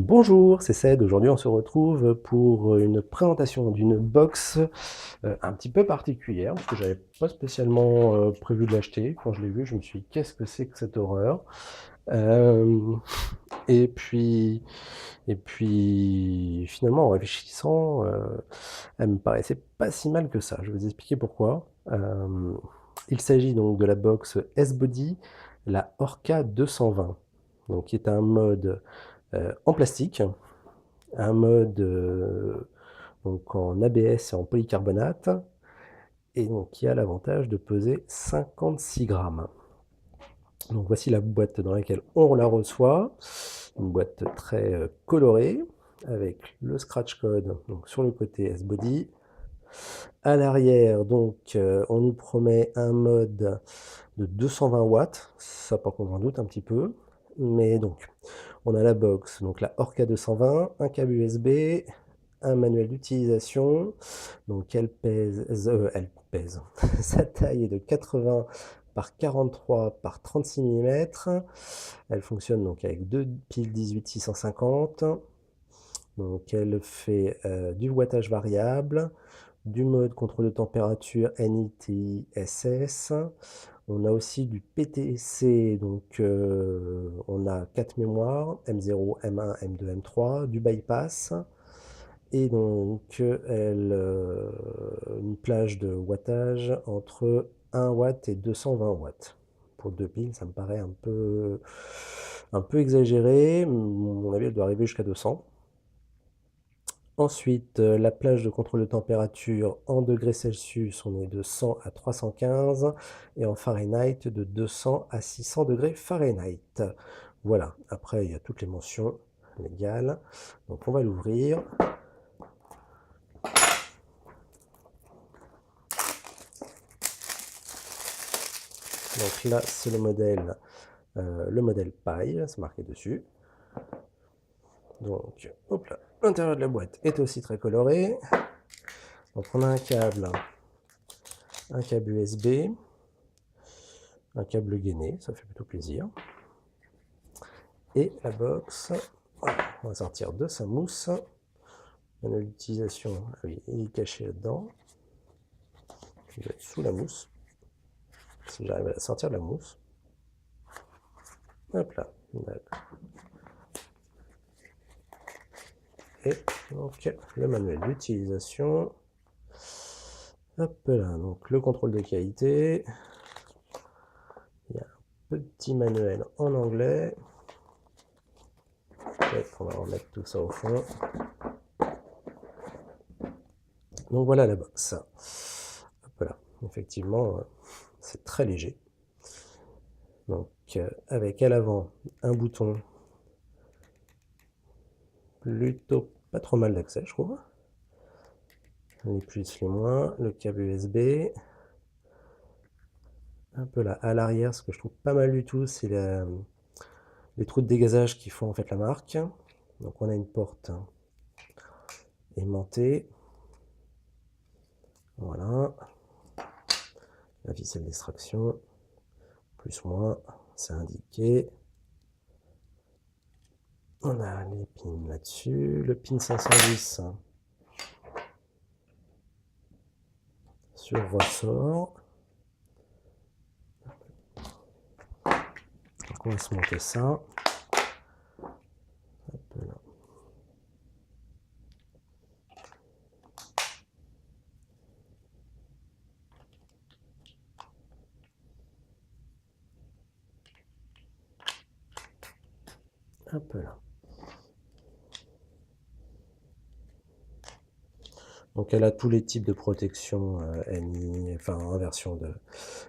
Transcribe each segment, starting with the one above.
Bonjour, c'est Ced. Aujourd'hui, on se retrouve pour une présentation d'une box un petit peu particulière, parce que j'avais pas spécialement prévu de l'acheter. Quand je l'ai vue, je me suis dit, qu'est-ce que c'est que cette horreur? Euh, et puis, finalement, en réfléchissant, elle me paraissait pas si mal que ça. Je vais vous expliquer pourquoi. Il s'agit donc de la box S-Body, la Orca 220, donc qui est un mode en plastique, un mode donc en ABS et en polycarbonate, et donc qui a l'avantage de peser 56 grammes. Donc voici la boîte dans laquelle on la reçoit, une boîte très colorée, avec le scratch code donc sur le côté S-Body. À l'arrière, donc, on nous promet un mode de 220 watts, ça par contre j'en doute un petit peu, mais donc on a la box, donc la Orca 220, un câble USB, un manuel d'utilisation, donc elle pèse, sa taille est de 80 par 43 par 36 mm, elle fonctionne donc avec deux piles 18650, donc elle fait du wattage variable, du mode contrôle de température NITSS. On a aussi du PTC, donc on a 4 mémoires, M0, M1, M2, M3, du bypass, et donc une plage de wattage entre 1 watt et 220 watts. Pour deux piles, ça me paraît un peu exagéré. À mon avis, elle doit arriver jusqu'à 200. Ensuite, la plage de contrôle de température en degrés Celsius, on est de 100 à 315, et en Fahrenheit de 200 à 600 degrés Fahrenheit. Voilà, après il y a toutes les mentions légales. Donc on va l'ouvrir. Donc là, c'est le modèle paille, c'est marqué dessus. Donc, hop là, l'intérieur de la boîte est aussi très coloré. Donc on a un câble USB, un câble gainé, ça fait plutôt plaisir. Et la box, voilà, on va sortir de sa mousse. Manuel d'utilisation, ah oui, il est caché là-dedans. Il va être sous la mousse. Si j'arrive à la sortir de la mousse. Hop là, d'accord. Et donc le manuel d'utilisation. Hop là, donc le contrôle de qualité. Il y a un petit manuel en anglais. Peut-être qu'on va remettre tout ça au fond. Donc voilà la box. Hop là, effectivement, c'est très léger. Donc avec à l'avant un bouton plutôt pas trop mal d'accès, je trouve. Les plus, les moins, le câble USB. Un peu là à l'arrière, ce que je trouve pas mal du tout, c'est les trous de dégazage qui font en fait la marque. Donc on a une porte aimantée. Voilà. La ficelle d'extraction. Plus moins, c'est indiqué. On a les pins là-dessus. Le pin 510 sur ressort. Donc on va se monter ça. Hop là. Hop là. Donc elle a tous les types de protection NI, enfin inversion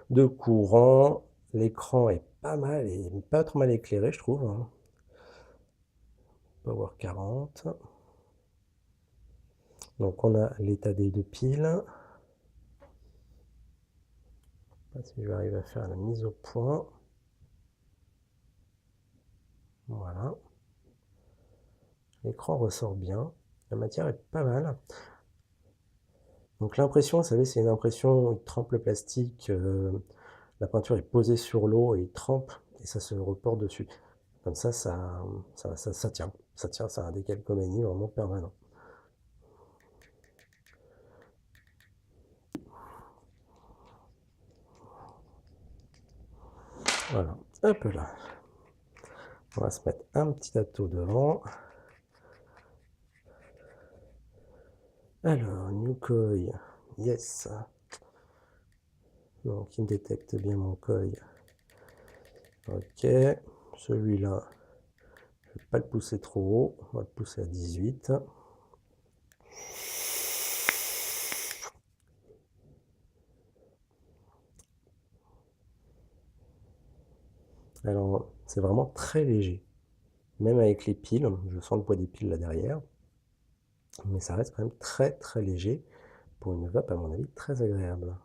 de courant. L'écran est pas mal et pas trop mal éclairé, je trouve, hein. Power 40. Donc on a l'état des deux piles. Je sais pas si je vais arriver à faire la mise au point. Voilà. L'écran ressort bien. La matière est pas mal. Donc l'impression, vous savez, c'est une impression où il trempe le plastique, la peinture est posée sur l'eau et il trempe et ça se reporte dessus. Comme ça tient. Ça tient, c'est un décalcomanie vraiment permanent. Voilà, hop là. On va se mettre un petit atout devant. Alors, New Koi, yes. Donc, il me détecte bien mon Koi. Ok, celui-là, je ne vais pas le pousser trop haut, on va le pousser à 18. Alors, c'est vraiment très léger. Même avec les piles, je sens le poids des piles là derrière. Mais ça reste quand même très très léger pour une vape, à mon avis, très agréable.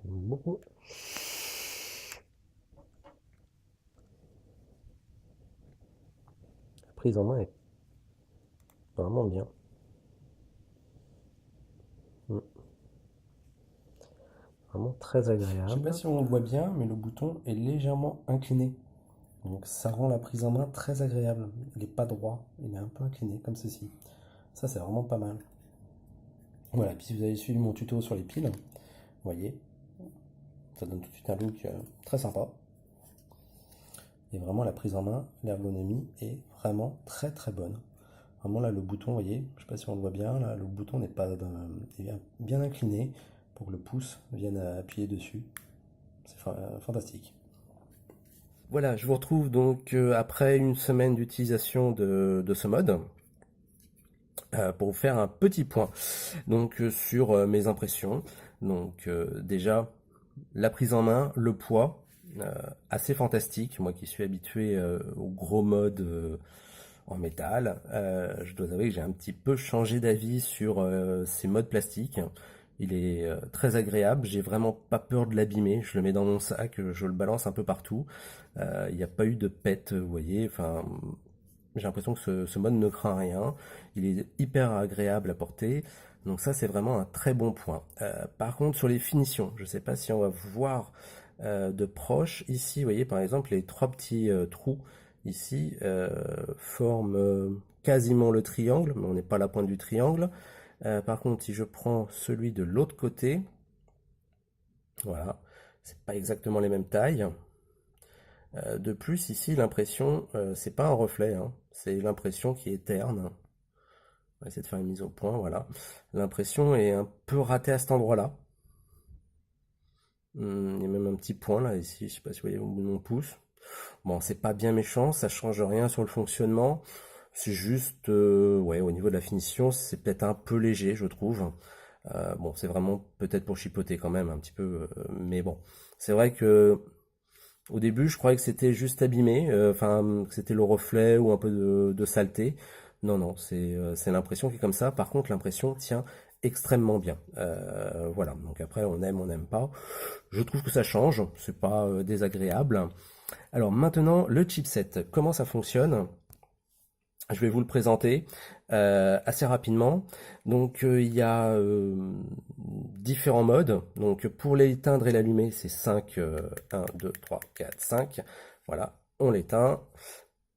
J'aime beaucoup. La prise en main est vraiment bien. Vraiment très agréable. Je ne sais pas si on le voit bien, mais le bouton est légèrement incliné. Donc ça rend la prise en main très agréable. Il n'est pas droit, il est un peu incliné comme ceci. Ça c'est vraiment pas mal. Voilà, puis si vous avez suivi mon tuto sur les piles, vous voyez, ça donne tout de suite un look très sympa. Et vraiment la prise en main, l'ergonomie est vraiment très très bonne. Vraiment là le bouton, vous voyez, je ne sais pas si on le voit bien, là le bouton n'est pas bien incliné pour que le pouce vienne appuyer dessus. C'est fantastique. Voilà, je vous retrouve donc après une semaine d'utilisation de ce mode pour vous faire un petit point donc sur mes impressions. Donc déjà la prise en main, le poids, assez fantastique. Moi qui suis habitué au gros mode en métal, je dois avouer que j'ai un petit peu changé d'avis sur ces modes plastiques. Il est très agréable, j'ai vraiment pas peur de l'abîmer, je le mets dans mon sac, je le balance un peu partout. Il n'y a pas eu de pète, vous voyez, enfin, j'ai l'impression que ce mode ne craint rien, il est hyper agréable à porter, donc ça c'est vraiment un très bon point. Par contre sur les finitions, je ne sais pas si on va voir de proche, ici vous voyez par exemple les trois petits trous ici forment quasiment le triangle, mais on n'est pas à la pointe du triangle. Par contre si je prends celui de l'autre côté, voilà, c'est pas exactement les mêmes tailles. De plus, ici, l'impression, c'est pas un reflet, hein, c'est l'impression qui est terne. On va essayer de faire une mise au point, voilà. L'impression est un peu ratée à cet endroit-là. Il y a même un petit point là, ici, je sais pas si vous voyez au bout de mon pouce. Bon, c'est pas bien méchant, ça change rien sur le fonctionnement. C'est juste, ouais, au niveau de la finition, c'est peut-être un peu léger, je trouve. Bon, c'est vraiment peut-être pour chipoter quand même un petit peu, mais bon. C'est vrai que au début, je croyais que c'était juste abîmé, enfin, que c'était le reflet ou un peu de saleté. Non, non, c'est l'impression qui est comme ça. Par contre, l'impression tient extrêmement bien. Voilà, donc après, on n'aime pas. Je trouve que ça change, c'est pas désagréable. Alors maintenant, le chipset, comment ça fonctionne? Je vais vous le présenter assez rapidement. Donc il y a différents modes. Donc pour l'éteindre et l'allumer, c'est 5, 1, 2, 3, 4, 5. Voilà, on l'éteint.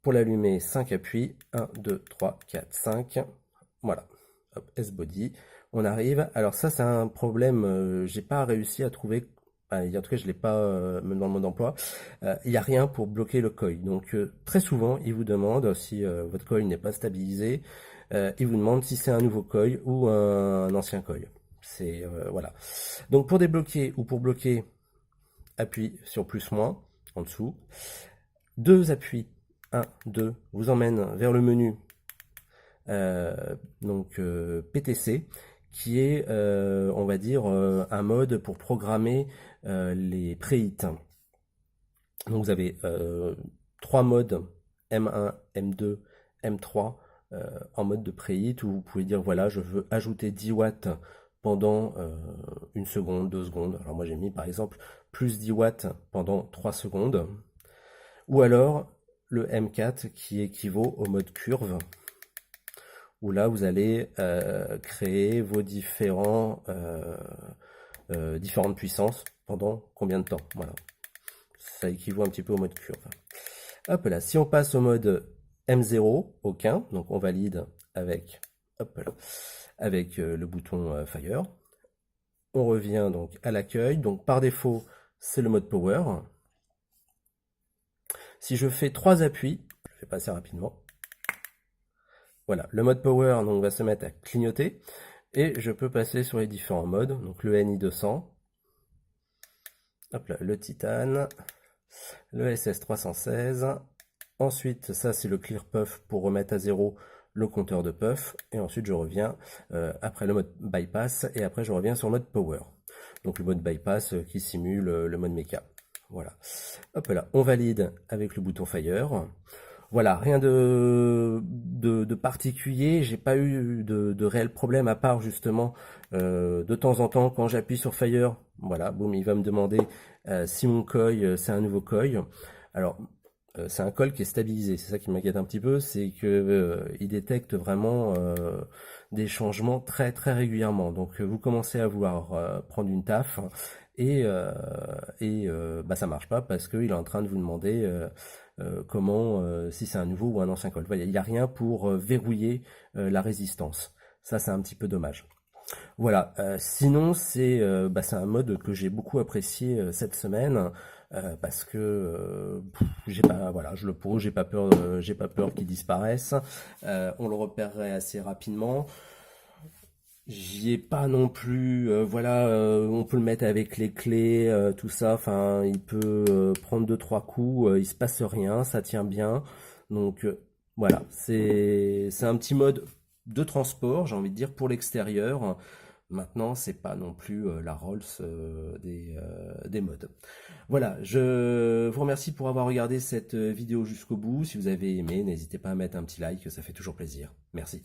Pour l'allumer, 5 appuis. 1, 2, 3, 4, 5. Voilà, hop, S-Body. On arrive. Alors ça, c'est un problème, j'ai pas réussi à trouver. En tout cas, je l'ai pas, même dans le mode d'emploi. Il n'y a rien pour bloquer le coil. Donc très souvent, il vous demande si votre coil n'est pas stabilisé, il vous demande si c'est un nouveau coil ou un ancien coil. C'est voilà. Donc pour débloquer ou pour bloquer, appuie sur plus moins en dessous. Deux appuis, 1, 2, vous emmène vers le menu PTC qui est, on va dire, un mode pour programmer les préhits. Donc vous avez trois modes M1, M2, M3 en mode de préhit où vous pouvez dire voilà je veux ajouter 10 watts pendant une seconde, 2 secondes. Alors moi j'ai mis par exemple plus 10 watts pendant 3 secondes. Ou alors le M4 qui équivaut au mode curve où là vous allez créer vos différentes puissances pendant combien de temps. Voilà. Ça équivaut un petit peu au mode curve. Hop là, si on passe au mode M0, aucun, donc on valide avec, hop là, avec le bouton Fire. On revient donc à l'accueil, donc par défaut, c'est le mode Power. Si je fais 3 appuis, je vais passer rapidement. Voilà, le mode Power donc, va se mettre à clignoter et je peux passer sur les différents modes, donc le NI200, hop là, le Titane, le SS316, ensuite ça c'est le Clear Puff pour remettre à zéro le compteur de puff, et ensuite je reviens après le mode Bypass, et après je reviens sur le mode Power. Donc le mode Bypass qui simule le mode méca. Voilà. Hop là, on valide avec le bouton Fire. Voilà, rien de particulier, j'ai pas eu de réel problème à part justement de temps en temps quand j'appuie sur Fire, voilà, boum, il va me demander si mon coil c'est un nouveau coil. Alors c'est un coil qui est stabilisé, c'est ça qui m'inquiète un petit peu, c'est que il détecte vraiment des changements très très régulièrement. Donc vous commencez à vouloir prendre une taf et bah, ça marche pas parce qu'il est en train de vous demander comment, si c'est un nouveau ou un ancien coil. Voyez, il n'y a rien pour verrouiller la résistance. Ça, c'est un petit peu dommage. Voilà, sinon bah, c'est un mode que j'ai beaucoup apprécié cette semaine parce que j'ai pas, voilà, je le pose, j'ai pas peur qu'il disparaisse. On le repérerait assez rapidement. J'y ai pas non plus, voilà, on peut le mettre avec les clés, tout ça, enfin, il peut prendre 2-3 coups, il se passe rien, ça tient bien. Donc voilà, c'est un petit mode de transport, j'ai envie de dire, pour l'extérieur. Maintenant, c'est pas non plus la Rolls des modes. Voilà, je vous remercie pour avoir regardé cette vidéo jusqu'au bout. Si vous avez aimé, n'hésitez pas à mettre un petit like, ça fait toujours plaisir. Merci.